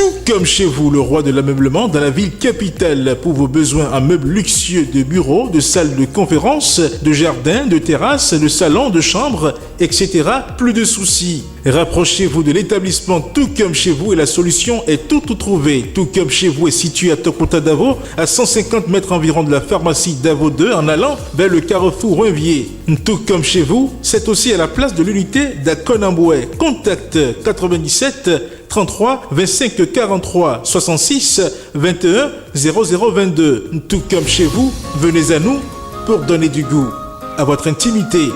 Tout comme chez vous, le roi de l'ameublement dans la ville capitale. Pour vos besoins en meubles luxueux de bureaux, de salles de conférences, de jardins, de terrasses, de salons, de chambres, etc. Plus de soucis. Rapprochez-vous de l'établissement Tout comme chez vous et la solution est tout trouvée. Tout comme chez vous est situé à Tokota Davo, à 150 mètres environ de la pharmacie Davo 2 en allant vers le carrefour Renvier. Tout comme chez vous, c'est aussi à la place de l'unité d'Akonamboué. Contact 97 33 25 43 66 21 0022. Tout comme chez vous, venez à nous pour donner du goût à votre intimité.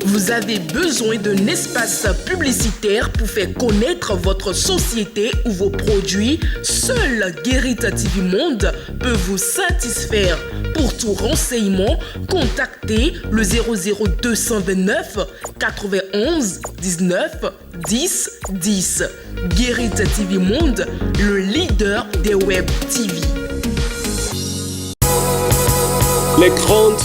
Vous avez besoin d'un espace publicitaire pour faire connaître votre société ou vos produits? Seul Guérit TV Monde peut vous satisfaire. Pour tout renseignement, contactez le 00229 91 19 10 10. Guérit TV Monde, le leader des web TV. Les grandes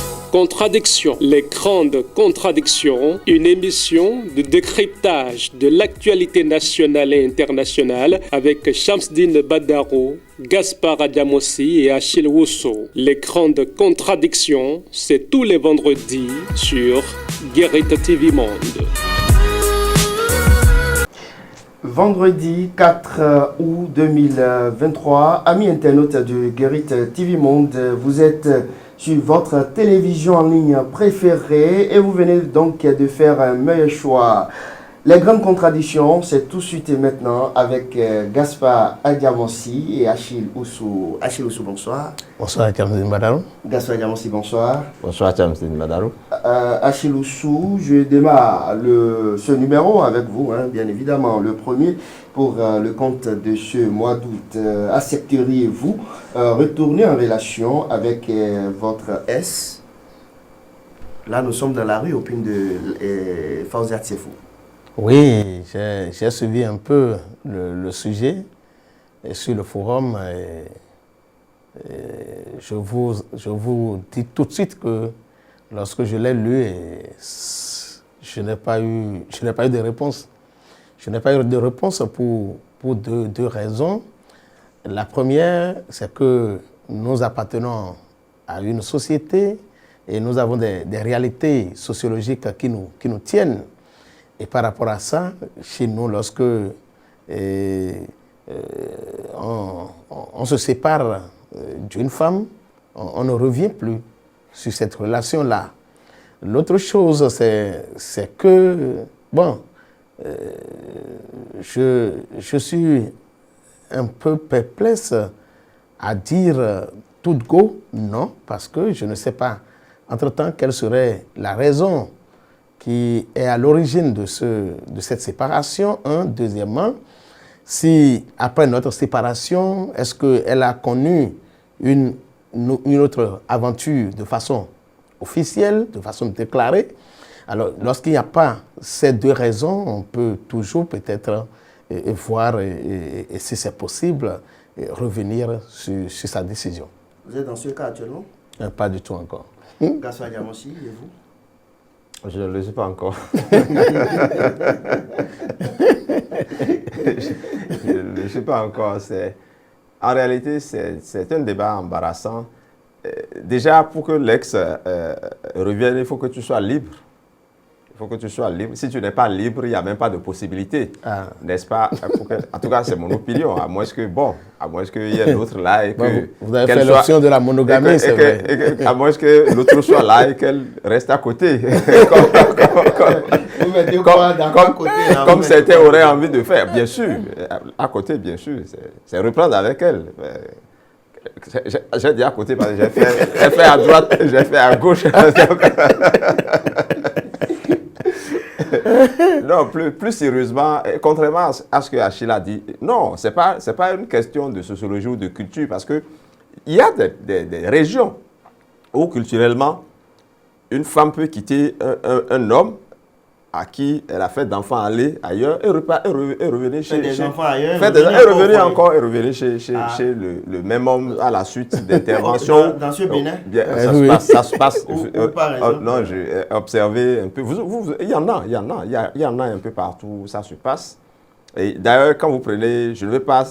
contradictions, une émission de décryptage de l'actualité nationale et internationale avec Shamsdine Badaro, Gaspard Adjamossi et Achille Wusso. Les grandes contradictions, c'est tous les vendredis sur Guérit TV Monde. Vendredi 4 août 2023, amis internautes de Guérit TV Monde, vous êtes sur votre télévision en ligne préférée et vous venez donc de faire un meilleur choix. Les grandes contradictions, c'est tout de suite et maintenant avec Gaspard Adjamossi et Achille Wusso. Achille Wusso, bonsoir. Bonsoir Shamsdine Badaro. Gaspard Adjamossi, bonsoir. Bonsoir Shamsdine Badaro. Achille Wusso, je démarre ce numéro avec vous, bien évidemment, le premier pour le compte de ce mois d'août. Accepteriez-vous retourner en relation avec votre S? Là, nous sommes dans la rue au pin de Fawzia Tsefou. Oui, j'ai suivi un peu le sujet et sur le forum. Je vous dis tout de suite que lorsque je l'ai lu, je n'ai pas eu de réponse. Je n'ai pas eu de réponse pour deux raisons. La première, c'est que nous appartenons à une société et nous avons des réalités sociologiques qui nous tiennent. Et par rapport à ça, chez nous, lorsque on se sépare d'une femme, on ne revient plus sur cette relation-là. L'autre chose, c'est que, je suis un peu perplexe à dire tout go, non, parce que je ne sais pas, entre-temps, quelle serait la raison qui est à l'origine de cette séparation. Deuxièmement, si après notre séparation, est-ce qu'elle a connu une autre aventure de façon officielle, de façon déclarée? Alors, lorsqu'il n'y a pas ces deux raisons, on peut toujours peut-être voir, et si c'est possible, revenir sur sa décision. Vous êtes dans ce cas actuellement? Pas du tout encore. Gaspard Adjamossi, et vous? Je ne le sais pas encore. Je ne le sais pas encore. En réalité, c'est un débat embarrassant. Déjà, pour que l'ex revienne, il faut que tu sois libre. Il faut que tu sois libre. Si tu n'es pas libre, il n'y a même pas de possibilité. N'est-ce pas? En tout cas, c'est mon opinion. À moins qu'il y ait l'autre là et que... Vous avez fait l'option de la monogamie, c'est vrai. À moins que l'autre soit là et qu'elle reste à côté. Comme certains auraient envie de faire. Bien sûr, à côté, bien sûr. C'est reprendre avec elle. J'ai dit à côté parce que j'ai fait à droite, j'ai fait à gauche. Non, plus sérieusement, contrairement à ce que Achille a dit, non, ce n'est pas une question de sociologie ou de culture, parce qu'il y a des régions où culturellement, une femme peut quitter un homme à qui elle a fait d'enfants aller ailleurs et revenir chez... revenir chez le même homme à la suite d'interventions. Dans ce Bénin? Ça se passe. Non, j'ai observé un peu. Il y en a un peu partout où ça se passe. Et d'ailleurs, quand vous prenez, je ne vais pas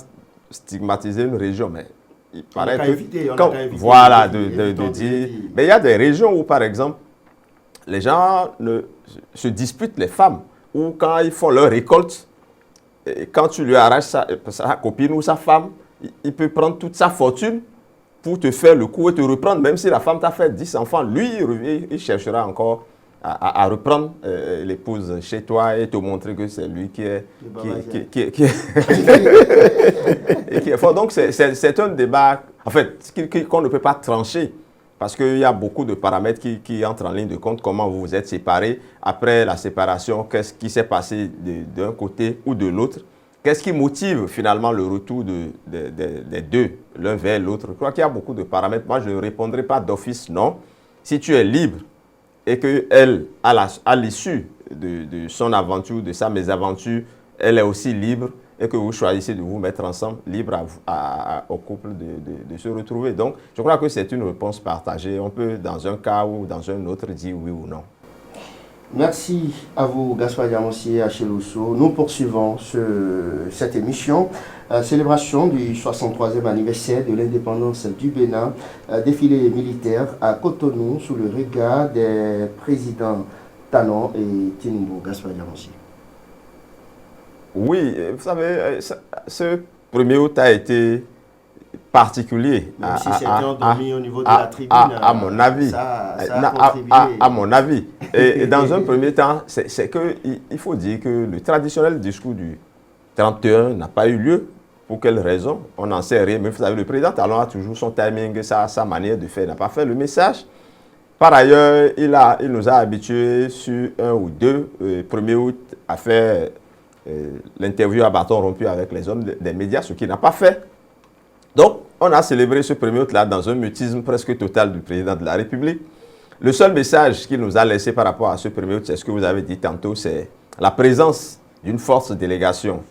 stigmatiser une région, mais il paraît que... Voilà, de dire... Mais il y a des régions où, par exemple, les gens se disputent les femmes, ou quand ils font leur récolte, et quand tu lui arraches sa copine ou sa femme, il peut prendre toute sa fortune pour te faire le coup et te reprendre. Même si la femme t'a fait 10 enfants, lui, il cherchera encore à reprendre l'épouse chez toi et te montrer que c'est lui qui est fort. Donc, c'est un débat, en fait, qu'on ne peut pas trancher. Parce qu'il y a beaucoup de paramètres qui entrent en ligne de compte. Comment vous vous êtes séparés. Après la séparation, qu'est-ce qui s'est passé d'un côté ou de l'autre? Qu'est-ce qui motive finalement le retour des deux, l'un vers l'autre? Je crois qu'il y a beaucoup de paramètres. Moi, je ne répondrai pas d'office non. Si tu es libre et qu'elle, à l'issue de son aventure, de sa mésaventure, elle est aussi libre, et que vous choisissez de vous mettre ensemble, libre au couple de se retrouver. Donc, je crois que c'est une réponse partagée. On peut, dans un cas ou dans un autre, dire oui ou non. Merci à vous, Gaspard Diamossi et Achille Ousso. Nous poursuivons cette émission. Célébration du 63e anniversaire de l'indépendance du Bénin. Défilé militaire à Cotonou sous le regard des présidents Talon et Tinubu. Gaspard Diamossi. Oui, vous savez, ce 1er août a été particulier. Même si c'était endormi au niveau de la tribune. À mon avis. Ça a contribué. À mon avis. Et dans un premier temps, c'est qu'il faut dire que le traditionnel discours du 31 n'a pas eu lieu. Pour quelle raison? On n'en sait rien. Mais vous savez, le président Talon a toujours son timing, sa manière de faire. Il n'a pas fait le message. Par ailleurs, il nous a habitués sur un ou deux, 1er août, à faire l'interview à bâton rompu avec les hommes des médias, ce qu'il n'a pas fait. Donc, on a célébré ce 1er août-là dans un mutisme presque total du président de la République. Le seul message qu'il nous a laissé par rapport à ce 1er août, c'est ce que vous avez dit tantôt, c'est la présence d'une forte délégation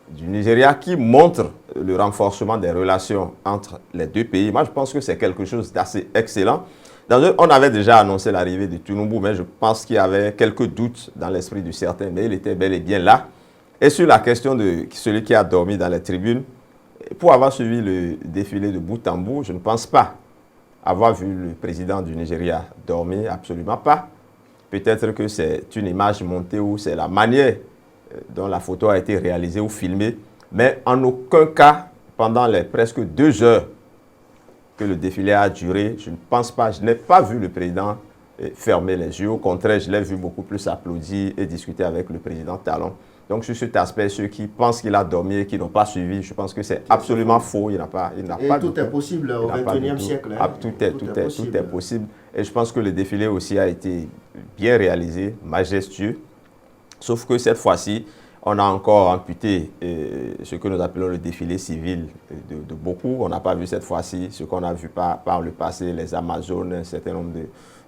du Nigeria qui montre le renforcement des relations entre les deux pays. Moi, je pense que c'est quelque chose d'assez excellent. On avait déjà annoncé l'arrivée de Tinubu, mais je pense qu'il y avait quelques doutes dans l'esprit de certains, mais il était bel et bien là. Et sur la question de celui qui a dormi dans les tribunes, pour avoir suivi le défilé de bout en bout, je ne pense pas avoir vu le président du Nigeria dormir, absolument pas. Peut-être que c'est une image montée ou c'est la manière dont la photo a été réalisée ou filmée, mais en aucun cas, pendant les presque 2 heures que le défilé a duré, je ne pense pas, je n'ai pas vu le président fermer les yeux. Au contraire, je l'ai vu beaucoup plus applaudir et discuter avec le président Talon. Donc, sur cet aspect, ceux qui pensent qu'il a dormi et qui n'ont pas suivi, je pense que c'est absolument faux. Il n'a pas tout est possible au XXIe siècle. Hein. Tout est possible. Et je pense que le défilé aussi a été bien réalisé, majestueux. Sauf que cette fois-ci, on a encore amputé ce que nous appelons le défilé civil de beaucoup. On n'a pas vu cette fois-ci ce qu'on a vu par le passé, les Amazones, un certain nombre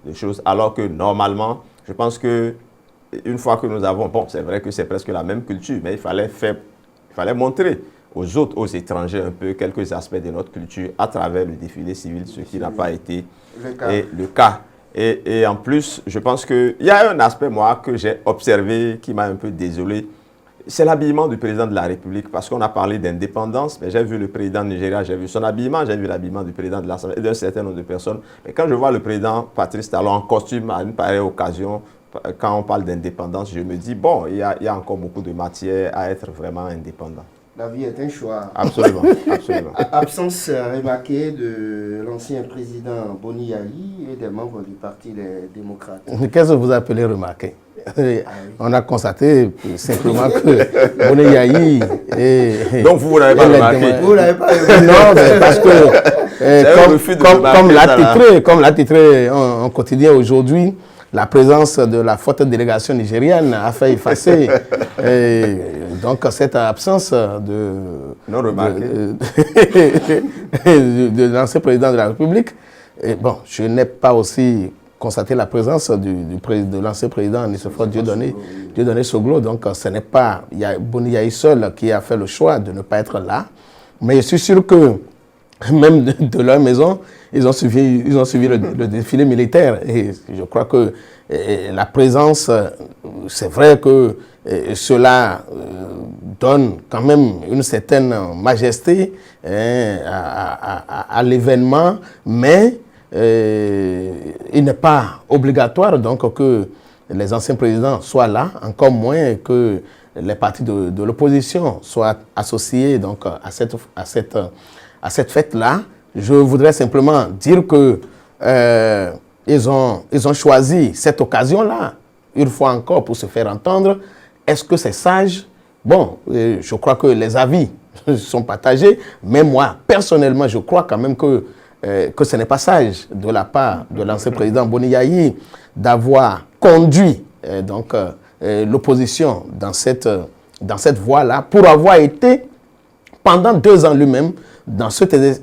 de choses. Alors que normalement, je pense que une fois que nous avons, bon, c'est vrai que c'est presque la même culture, mais il fallait montrer aux autres, aux étrangers un peu quelques aspects de notre culture à travers le défilé civil, ce qui n'a pas été le cas. Et en plus, je pense qu'il y a un aspect, moi, que j'ai observé qui m'a un peu désolé. C'est l'habillement du président de la République, parce qu'on a parlé d'indépendance, mais j'ai vu le président Nigeria, j'ai vu son habillement, j'ai vu l'habillement du président de l'Assemblée et d'un certain nombre de personnes. Mais quand je vois le président Patrice Talon en costume à une pareille occasion, quand on parle d'indépendance, je me dis, bon, il y a encore beaucoup de matière à être vraiment indépendant. La vie est un choix. Absolument, absolument. Absence remarquée de l'ancien président Boni Yayi et des membres du Parti des démocrates. Qu'est-ce que vous appelez remarqué? On a constaté simplement que Boni Yayi et... Donc vous n'avez pas remarqué? Vous n'avez pas remarqué? Non, mais parce que, comme l'a titré un quotidien aujourd'hui, la présence de la forte délégation nigériane a fait effacer donc cette absence de l'ancien président de la République. Et bon, je n'ai pas aussi constaté la présence de l'ancien président Nicéphore Dieudonné Soglo. Donc ce n'est pas Boni Yayi seul qui a fait le choix de ne pas être là. Mais je suis sûr que même de leur maison, ils ont suivi le défilé militaire. Et je crois que la présence, c'est vrai que cela donne quand même une certaine majesté à l'événement, mais il n'est pas obligatoire donc que les anciens présidents soient là, encore moins que les partis de l'opposition soient associés donc à cette fête-là. Je voudrais simplement dire que ils ont choisi cette occasion-là, une fois encore, pour se faire entendre. Est-ce que c'est sage? Bon, je crois que les avis sont partagés, mais moi, personnellement, je crois quand même que ce n'est pas sage de la part de l'ancien président Boni Yayi d'avoir conduit l'opposition dans cette voie-là, pour avoir été pendant 2 ans lui-même,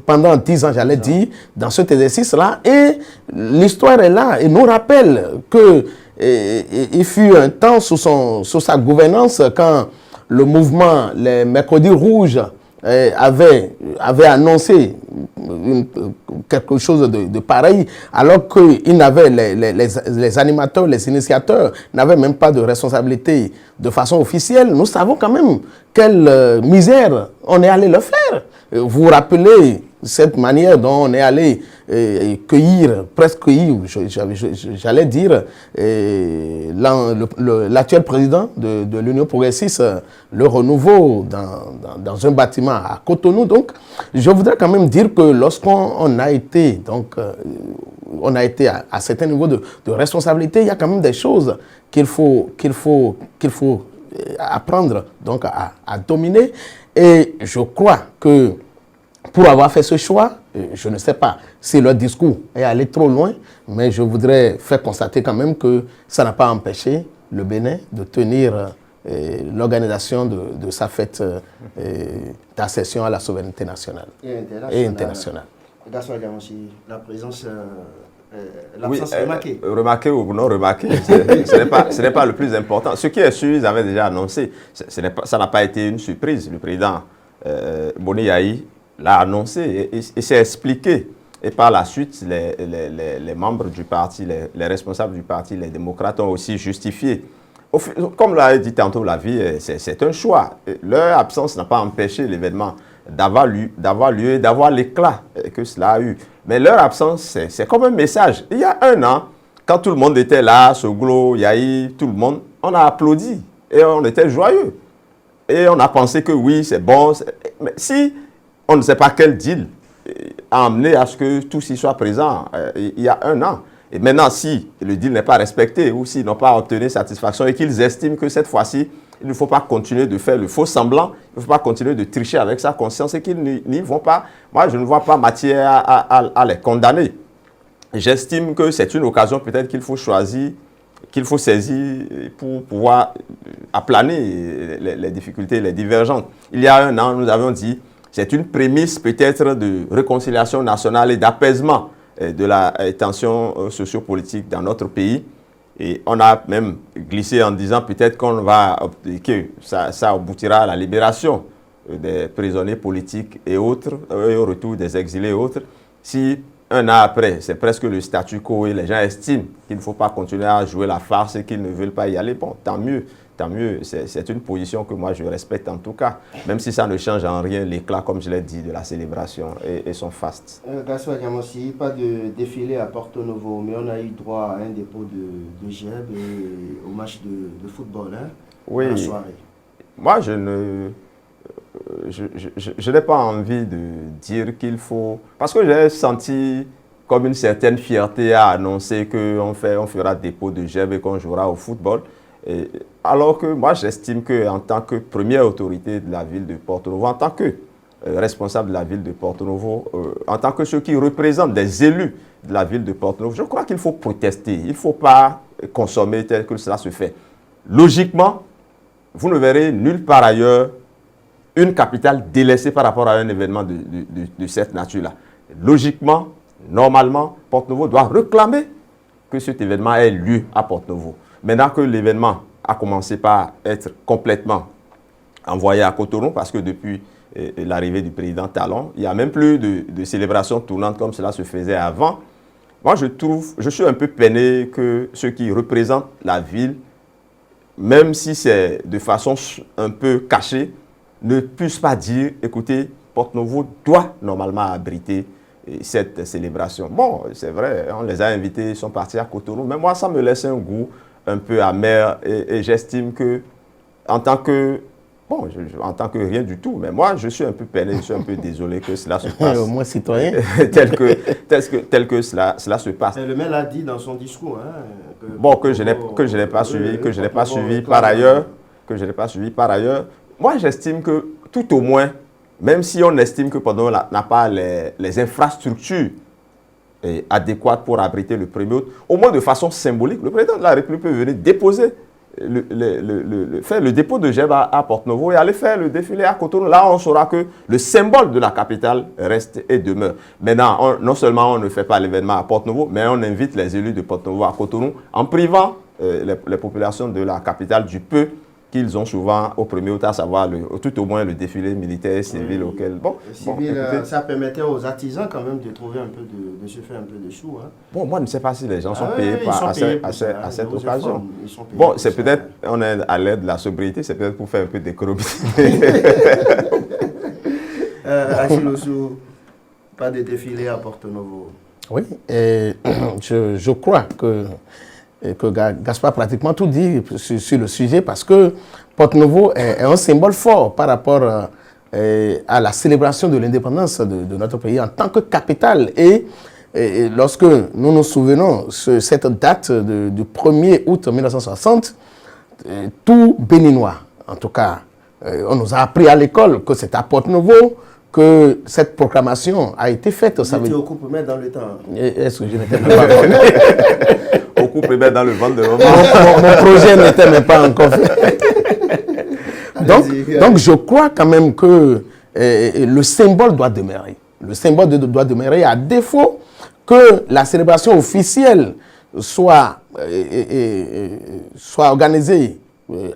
pendant 10 ans, j'allais dire, dans cet exercice-là. Et l'histoire est là et nous rappelle qu'il fut un temps sous sa gouvernance quand le mouvement Les Mercredis Rouges avait annoncé quelque chose de pareil, alors qu'ils n'avaient, les animateurs, les initiateurs n'avaient même pas de responsabilité de façon officielle. Nous savons quand même quelle misère on est allé leur faire. Vous vous rappelez cette manière dont on est allé presque cueillir, j'allais dire, l'actuel président de l'Union progressiste, le renouveau dans un bâtiment à Cotonou. Donc, je voudrais quand même dire que lorsqu'on a été, à certains niveaux de responsabilité, il y a quand même des choses qu'il faut apprendre donc à dominer. Et je crois que pour avoir fait ce choix, je ne sais pas si leur discours est allé trop loin, mais je voudrais faire constater quand même que ça n'a pas empêché le Bénin de tenir l'organisation de sa fête d'accession à la souveraineté nationale et internationale. La présence, l'absence remarquée. Remarquée ou non remarquée, ce n'est pas le plus important. Ce qui est sûr, ils avaient déjà annoncé, ça n'a pas été une surprise. Le président Boni Yayi l'a annoncé et s'est expliqué. Et par la suite, les membres du parti, les responsables du parti, les démocrates ont aussi justifié. Comme l'a dit tantôt la vie, c'est un choix. Leur absence n'a pas empêché l'événement d'avoir lieu, d'avoir l'éclat que cela a eu. Mais leur absence, c'est comme un message. Il y a 1 an, quand tout le monde était là, Soglo, Yayi, tout le monde, on a applaudi et on était joyeux. Et on a pensé que oui, c'est bon. Mais si on ne sait pas quel deal a amené à ce que tous y soient présents il y a 1 an. Et maintenant, si le deal n'est pas respecté ou s'ils n'ont pas obtenu satisfaction et qu'ils estiment que cette fois-ci, il ne faut pas continuer de faire le faux semblant, il ne faut pas continuer de tricher avec sa conscience et qu'ils n'y vont pas, moi je ne vois pas matière à les condamner. J'estime que c'est une occasion peut-être qu'il faut choisir, qu'il faut saisir pour pouvoir aplaner les difficultés, les divergences. Il y a 1 an, nous avions dit, c'est une prémisse peut-être de réconciliation nationale et d'apaisement de la tension sociopolitique dans notre pays. Et on a même glissé en disant peut-être que ça aboutira à la libération des prisonniers politiques et autres, et au retour des exilés et autres. Si 1 an après, c'est presque le statu quo et les gens estiment qu'il ne faut pas continuer à jouer la farce et qu'ils ne veulent pas y aller, bon, tant mieux. Tant mieux, c'est une position que moi je respecte en tout cas, même si ça ne change en rien l'éclat, comme je l'ai dit, de la célébration et son faste. Gaspard Diamossi, pas de défilé à Porto Novo, mais on a eu droit à un dépôt de GEB et au match de football oui. À la soirée. Moi, je n'ai pas envie de dire qu'il faut... Parce que j'ai senti comme une certaine fierté à annoncer qu'on fera dépôt de GEB et qu'on jouera au football. Alors que moi, j'estime qu'en tant que première autorité de la ville de Porto Novo, en tant que responsable de la ville de Porto Novo, en tant que ceux qui représentent des élus de la ville de Porto Novo, je crois qu'il faut protester. Il ne faut pas consommer tel que cela se fait. Logiquement, vous ne verrez nulle part ailleurs une capitale délaissée par rapport à un événement de cette nature-là. Logiquement, normalement, Porto Novo doit réclamer que cet événement ait lieu à Porto Novo. Maintenant que l'événement a commencé par être complètement envoyé à Cotonou parce que depuis l'arrivée du président Talon, il n'y a même plus de célébration tournante comme cela se faisait avant. Moi, je suis un peu peiné que ceux qui représentent la ville, même si c'est de façon un peu cachée, ne puissent pas dire, écoutez, Porto-Novo doit normalement abriter cette célébration. Bon, c'est vrai, on les a invités, ils sont partis à Cotonou, mais moi, ça me laisse un goût un peu amer et j'estime que, en tant que rien du tout, mais moi, je suis un peu peiné, je suis un peu désolé que cela se passe. Au moins citoyen. tel que cela se passe. Et le maire l'a dit dans son discours. Que je n'ai pas suivi par ailleurs. Moi, j'estime que tout au moins, même si on estime que Porto-Novo n'a pas les infrastructures adéquates pour abriter le 1er août, au moins de façon symbolique, le président de la République peut venir déposer faire le dépôt de Gève à Porto-Novo et aller faire le défilé à Cotonou. Là, on saura que le symbole de la capitale reste et demeure. Maintenant, non seulement on ne fait pas l'événement à Porto-Novo, mais on invite les élus de Porto-Novo à Cotonou en privant les populations de la capitale du peu qu'ils ont souvent au 1er août, à savoir tout au moins le défilé militaire et civil auquel... Ça permettait aux artisans quand même de trouver un peu de se faire un peu de sous. Bon, moi, je ne sais pas si les gens sont payés à cette occasion. Bon, c'est peut-être, on est à l'aide de la sobriété, c'est peut-être pour faire un peu d'économie. Achille Ossou, pas de défilé à Porto-Novo. Oui, et je crois que Gaspard a pratiquement tout dit sur le sujet parce que Porto-Novo est un symbole fort par rapport à la célébration de l'indépendance de notre pays en tant que capitale. Et lorsque nous nous souvenons cette date du 1er août 1960, tout Béninois, en tout cas, on nous a appris à l'école que c'est à Porto-Novo que cette proclamation a été faite. Vous étiez au coup primaire dans le temps. Est-ce que je n'étais même pas au coup primaire dans le ventre de maman. Mon projet n'était même pas encore fait. Donc je crois quand même que le symbole doit demeurer. Le symbole doit demeurer à défaut que la célébration officielle soit organisée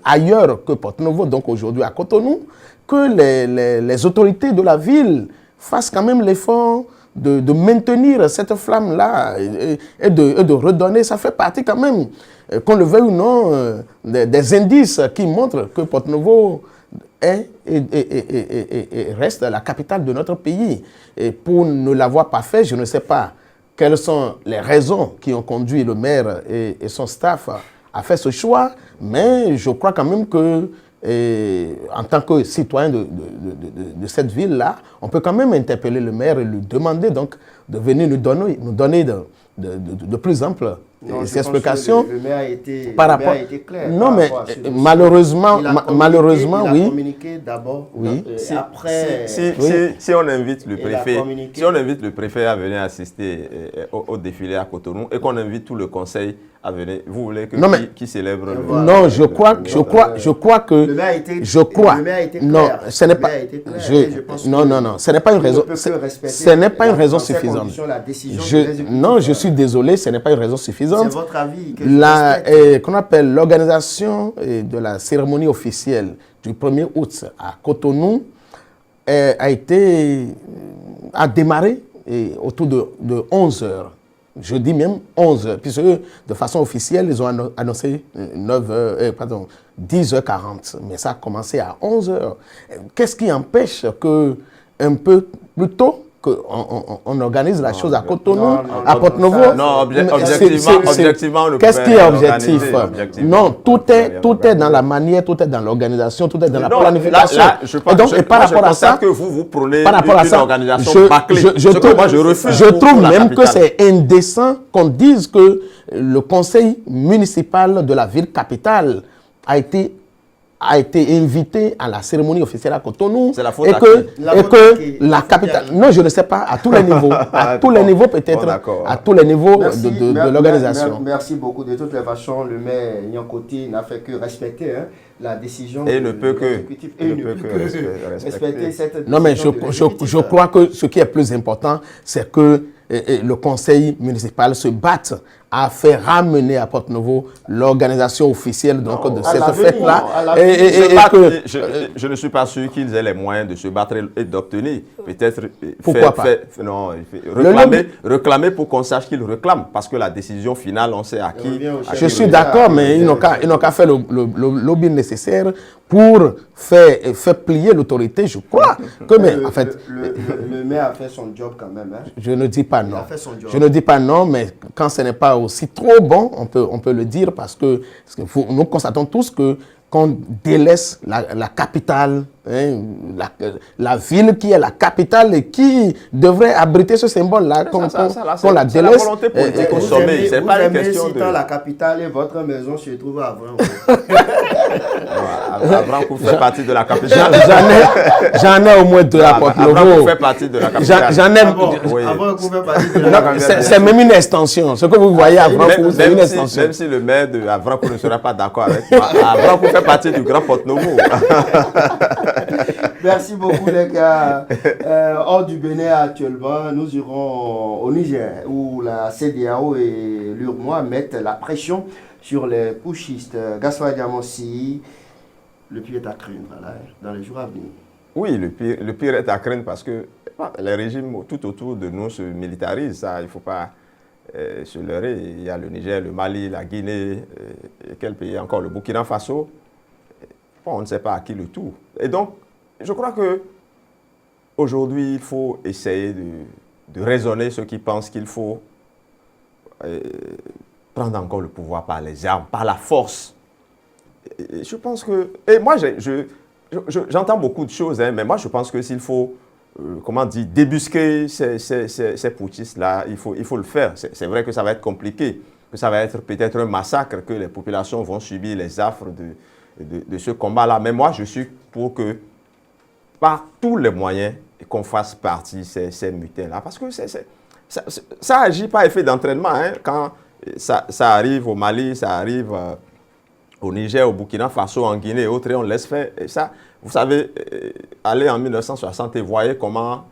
ailleurs que Porto-Novo, donc aujourd'hui à Cotonou, que les autorités de la ville fassent quand même l'effort de maintenir cette flamme-là et de redonner. Ça fait partie quand même, qu'on le veuille ou non, des indices qui montrent que Porto-Novo est et reste la capitale de notre pays. Et pour ne l'avoir pas fait, je ne sais pas quelles sont les raisons qui ont conduit le maire et son staff à faire ce choix, mais je crois quand même que en tant que citoyen de cette ville-là, on peut quand même interpeller le maire et lui demander donc de venir nous donner de plus amples explications. Le maire a été, par rapport, a été clair. Non, mais malheureusement, il a communiqué d'abord, oui. après. Si on invite le préfet à venir assister au défilé à Cotonou et qu'on invite tout le conseil à venir, vous voulez que qui célèbre non, je crois que le maire a été clair. Non, ce n'est pas non, ce n'est pas une raison. Ce n'est pas une raison suffisante. Non, je suis désolé, ce n'est pas une raison suffisante. C'est votre avis qu'on appelle l'organisation de la cérémonie officielle du 1er août à Cotonou a démarré autour de 11 heures. Je dis même 11 heures, puisque de façon officielle, ils ont annoncé 10h40. Mais ça a commencé à 11 heures. Qu'est-ce qui empêche qu'un peu plus tôt, qu'on organise la chose à Cotonou, à Porto-Novo? Non, objectivement, qu'est-ce qui est objectif? Non, tout est dans la manière, tout est dans l'organisation, tout est dans la planification. Et par rapport à ça, que vous prenez une organisation bâclée. Je trouve même que c'est indécent qu'on dise que le conseil municipal de la ville capitale a été invité à la cérémonie officielle à Cotonou et que la capitale... Non, je ne sais pas, à tous les niveaux. À tous les niveaux peut-être, à tous les niveaux de l'organisation. Merci beaucoup. De toutes les façons, le maire Nyankoti n'a fait que respecter la décision et ne peut que respecter cette décision. Non, mais je crois que ce qui est plus important, c'est que le conseil municipal se batte a fait ramener à Porto-Novo l'organisation officielle donc, de à cette l'avenir, fête-là. à l'avenir. Je ne suis pas sûr qu'ils aient les moyens de se battre et d'obtenir. Peut-être réclamer pour qu'on sache qu'ils réclament. Parce que la décision finale, on sait à qui. Je suis d'accord, mais ils n'ont qu'à faire le lobby nécessaire pour faire plier l'autorité. Je crois que, mais en fait, le maire a fait son job quand même. Hein. je ne dis pas non. Il a fait son job. Je ne dis pas non, mais quand ce n'est pas aussi trop bon, on peut le dire parce que nous constatons tous que qu'on délaisse la capitale, hein, la ville qui est la capitale et qui devrait abriter ce symbole-là, qu'on la délaisse. C'est la volonté politique au sommet, c'est pas une question de... la capitale et votre maison se trouve à Avrancourt. Avrancourt fait partie de la capitale. J'en ai au moins deux à Porto-Novo. Avrancourt fait partie de la capitale. Avrancourt fait partie de la capitale. C'est même une extension. Ce que vous voyez à Avrancourt, c'est une extension. Même si le maire de Avrancourt ne sera pas d'accord avec moi, Avrancourt fait partie du Grand Porto-Novo. Merci beaucoup les gars. Hors du Bénin actuellement, nous irons au Niger où la CEDEAO et l'URMOA mettent la pression sur les pushistes. Gaspard Diamossi, le pire est à craindre là, dans les jours à venir. Oui, le pire est à craindre parce que les régimes tout autour de nous se militarisent. Ça, il ne faut pas se leurrer. Il y a le Niger, le Mali, la Guinée, et quel pays encore, le Burkina Faso. On ne sait pas à qui le tour. Et donc, je crois que aujourd'hui, il faut essayer de raisonner ceux qui pensent qu'il faut prendre encore le pouvoir par les armes, par la force. Et je pense que... Et moi, j'entends beaucoup de choses, hein, mais moi, je pense que s'il faut, comment dire, débusquer ces putschistes-là, il faut le faire. C'est vrai que ça va être compliqué, que ça va être peut-être un massacre, que les populations vont subir les affres de ce combat-là. Mais moi, je suis pour que, par tous les moyens, qu'on fasse partie de ces mutins-là. Parce que ça agit par effet d'entraînement. Hein. Quand ça arrive au Mali, ça arrive au Niger, au Burkina Faso, en Guinée et autres, et on laisse faire. Et ça, vous savez, aller en 1960 et voyez comment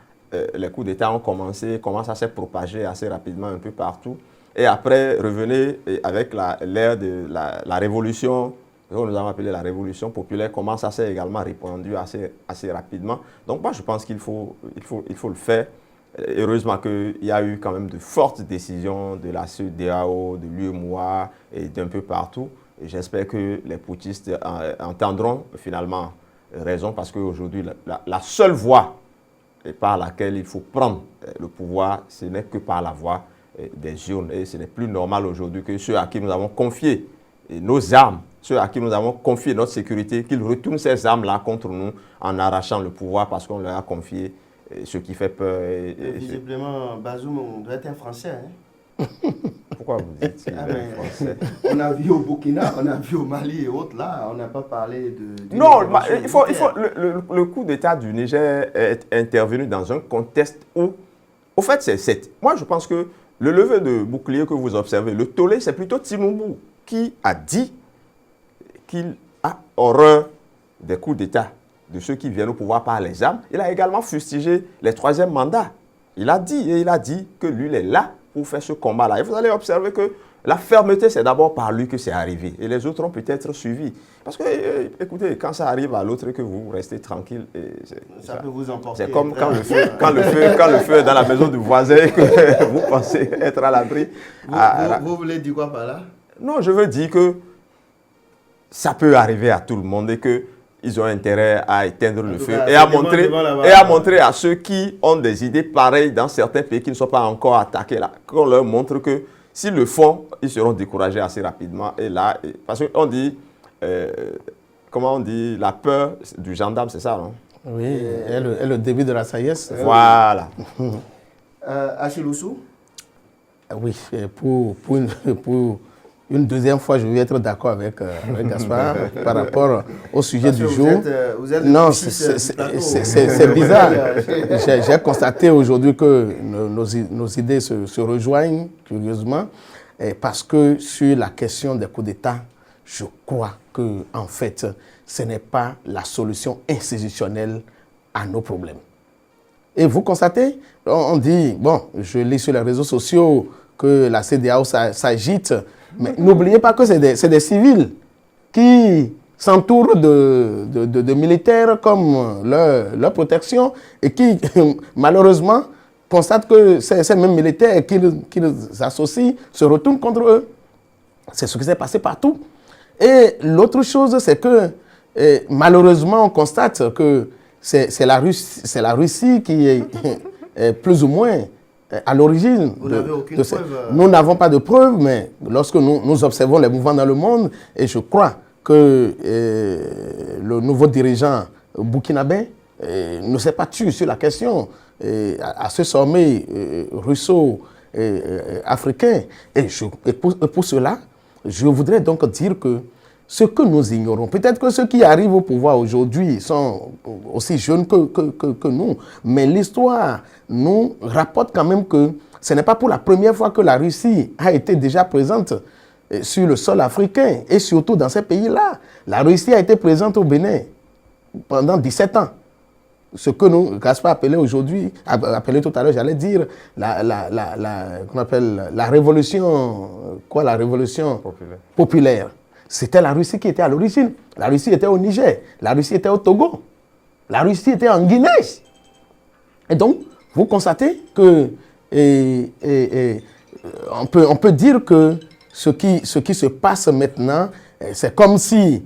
les coups d'État ont commencé, comment ça s'est propagé assez rapidement un peu partout. Et après, revenez avec l'ère de la révolution, que nous avons appelé la révolution populaire, comment ça s'est également répandu assez rapidement. Donc moi, je pense qu'il faut le faire. Heureusement qu'il y a eu quand même de fortes décisions de la CEDEAO, de l'UEMOA et d'un peu partout. Et j'espère que les putschistes entendront finalement raison parce qu'aujourd'hui, la seule voie par laquelle il faut prendre le pouvoir, ce n'est que par la voie des urnes. Et ce n'est plus normal aujourd'hui que ceux à qui nous avons confié nos armes, ceux à qui nous avons confié notre sécurité, qu'ils retournent ces armes-là contre nous en arrachant le pouvoir parce qu'on leur a confié ce qui fait peur. Visiblement, Bazoum doit être un Français. Hein? Pourquoi vous dites qu'il est français? On a vu au Burkina, on a vu au Mali et autres, là, on n'a pas parlé de... Non, le coup d'État du Niger est intervenu dans un contexte où, au fait, moi je pense que le lever de bouclier que vous observez, le tollé, c'est plutôt Tinubu qui a dit qu'il a horreur des coups d'État, de ceux qui viennent au pouvoir par les armes. Il a également fustigé les troisièmes mandats. Il a dit que lui, il est là pour faire ce combat-là. Et vous allez observer que la fermeté, c'est d'abord par lui que c'est arrivé. Et les autres ont peut-être suivi. Parce que, écoutez, quand ça arrive à l'autre et que vous restez tranquille, ça peut vous emporter. C'est comme quand le feu est dans la maison du voisin et que vous pensez être à l'abri. Vous voulez dire quoi par là? Non, je veux dire que ça peut arriver à tout le monde et qu'ils ont intérêt à éteindre le feu et à montrer à ceux qui ont des idées pareilles dans certains pays qui ne sont pas encore attaqués, là, qu'on leur montre que s'ils le font, ils seront découragés assez rapidement. Et là, parce qu'on dit, comment on dit, la peur du gendarme, c'est ça, non? Oui, et le début de la saillesse. Voilà. Achille Oussou? Oui, pour une deuxième fois, je vais être d'accord avec Gaspard par rapport au sujet du jour. Vous êtes non, c'est bizarre. J'ai constaté aujourd'hui que nos idées se rejoignent, curieusement, parce que sur la question des coups d'État, je crois que en fait, ce n'est pas la solution institutionnelle à nos problèmes. Et vous constatez, on dit, bon, je lis sur les réseaux sociaux que la CEDEAO s'agite. Mais n'oubliez pas que c'est des civils qui s'entourent de militaires comme leur protection et qui, malheureusement, constatent que ces mêmes militaires qu'ils associent se retournent contre eux. C'est ce qui s'est passé partout. Et l'autre chose, c'est que malheureusement, on constate que c'est la Russie qui est plus ou moins à l'origine de ça. Nous n'avons pas de preuves, mais lorsque nous observons les mouvements dans le monde, et je crois que le nouveau dirigeant burkinabé ne s'est pas tué sur la question à ce sommet russo-africain. Et pour cela, je voudrais donc dire que ce que nous ignorons, peut-être que ceux qui arrivent au pouvoir aujourd'hui sont aussi jeunes que nous, mais l'histoire nous rapporte quand même que ce n'est pas pour la première fois que la Russie a été déjà présente sur le sol africain et surtout dans ces pays-là. La Russie a été présente au Bénin pendant 17 ans. Ce que nous, Gaspard appelait aujourd'hui, appelait tout à l'heure, j'allais dire, qu'on appelle la révolution, la révolution populaire. C'était la Russie qui était à l'origine. La Russie était au Niger, la Russie était au Togo, la Russie était en Guinée. Et donc, vous constatez que on peut dire que ce qui se passe maintenant, c'est comme si,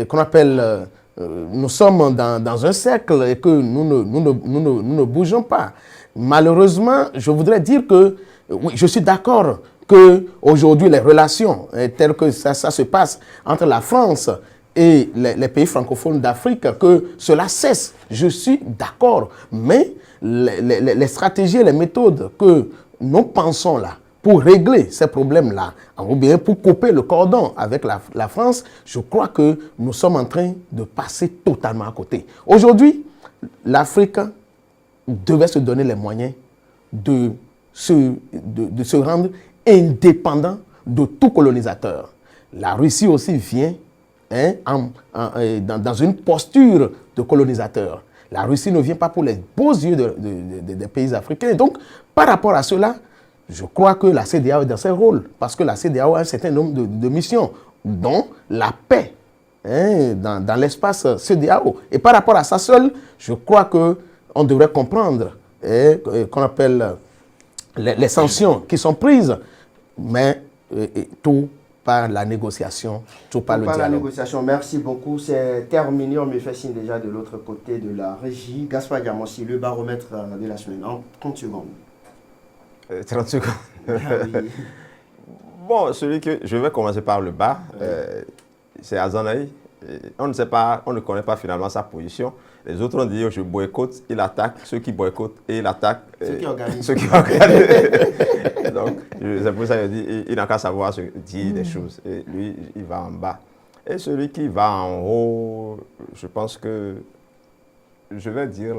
qu'on appelle, nous sommes dans un cercle et que nous ne bougeons pas. Malheureusement, je voudrais dire que, oui, je suis d'accord qu'aujourd'hui, les relations telles que ça se passe entre la France et les pays francophones d'Afrique, que cela cesse. Je suis d'accord. Mais les stratégies et les méthodes que nous pensons là, pour régler ces problèmes-là, ou bien pour couper le cordon avec la France, je crois que nous sommes en train de passer totalement à côté. Aujourd'hui, l'Afrique devait se donner les moyens de se rendre indépendant de tout colonisateur. La Russie aussi vient dans une posture de colonisateur. La Russie ne vient pas pour les beaux yeux des pays africains. Donc, par rapport à cela, je crois que la CEDEAO est dans ses rôles, parce que la CEDEAO a un certain nombre de missions, dont la paix dans l'espace CEDEAO. Et par rapport à ça seul, je crois qu'on devrait comprendre qu'on appelle les sanctions qui sont prises, mais tout par la négociation, tout par le dialogue. La négociation. Merci beaucoup. C'est terminé. On me fait signe déjà de l'autre côté de la régie. Gaspard Diamossi, le baromètre de la semaine. En 30 secondes. 30 secondes. Ah, oui. Bon, je vais commencer par le bas. C'est Azanaï. On ne sait pas, on ne connaît pas finalement sa position. Les autres ont dit je boycotte, il attaque ceux qui boycottent et il attaque ceux qui organisent. Donc, c'est pour ça qu'il dit il n'a qu'à savoir dire des choses. Et lui, il va en bas. Et celui qui va en haut, je pense que je vais dire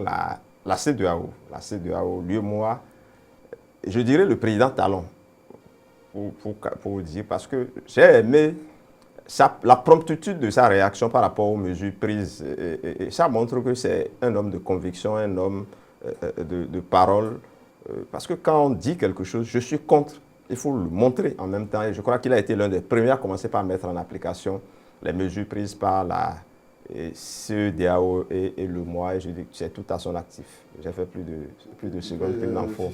la CEDEAO. La CEDEAO, lui, moi, je dirais le président Talon, pour dire, parce que j'ai aimé la promptitude de sa réaction par rapport aux mesures prises. Et ça montre que c'est un homme de conviction, un homme de parole. Parce que quand on dit quelque chose, je suis contre, il faut le montrer en même temps. Et je crois qu'il a été l'un des premiers à commencer par mettre en application les mesures prises par la CEDEAO et le MOA. Et je dis que c'est tout à son actif. J'ai fait plus de secondes qu'il n'en faut.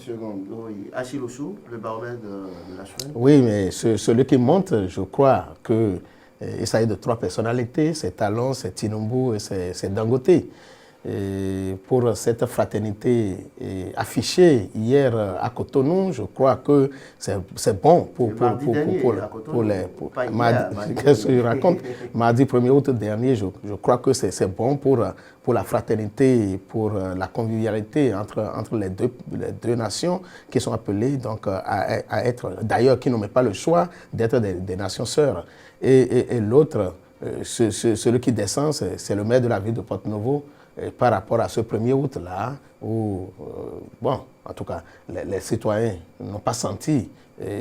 Oui. Achille Ossou, le baromètre de la semaine. Oui, mais celui qui monte, je crois que il s'agit de 3 personnalités, c'est Talon, c'est Tinubu et c'est Dangote. Et pour cette fraternité affichée hier à Cotonou, je crois que c'est bon pour les... Qu'est-ce que je raconte? Mardi 1er août dernier, je crois que c'est bon pour la fraternité, pour la convivialité entre les deux nations qui sont appelées donc, à être, d'ailleurs, qui n'ont pas le choix d'être des nations sœurs. Et l'autre, celui qui descend, c'est le maire de la ville de Porto-Novo, par rapport à ce 1er août-là, où, bon, en tout cas, les citoyens n'ont pas senti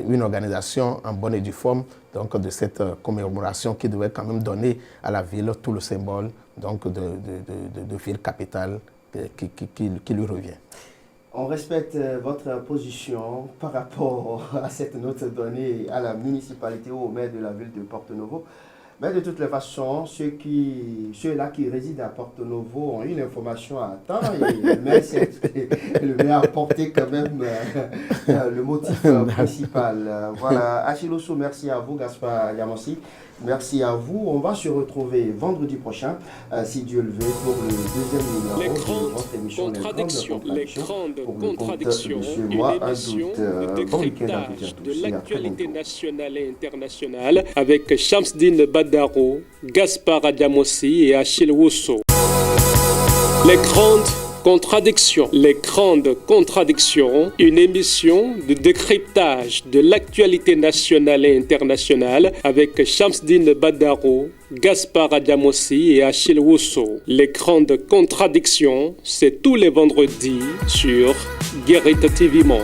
une organisation en bonne et due forme donc, de cette commémoration qui devait quand même donner à la ville tout le symbole donc, de ville capitale qui lui revient. On respecte votre position par rapport à cette note donnée à la municipalité ou au maire de la ville de Porto-Novo. Mais de toutes les façons, ceux-là qui résident à Porto-Novo ont une information à temps et le maire a apporté quand même le motif principal. Voilà, Achille Osso, merci à vous, Gaspard Diamossi. Merci à vous. On va se retrouver vendredi prochain, si Dieu le veut, pour le deuxième numéro de votre émission Les grandes contradictions, une émission de décryptage de l'actualité nationale et internationale avec Shamsdine Badaro, Gaspard Diamossi et Achille Osso. Les grandes contradictions, une émission de décryptage de l'actualité nationale et internationale avec Shamsdine Badaro, Gaspard Diamossi et Achille Osso. Les grandes contradictions, c'est tous les vendredis sur Guérite TV Monde.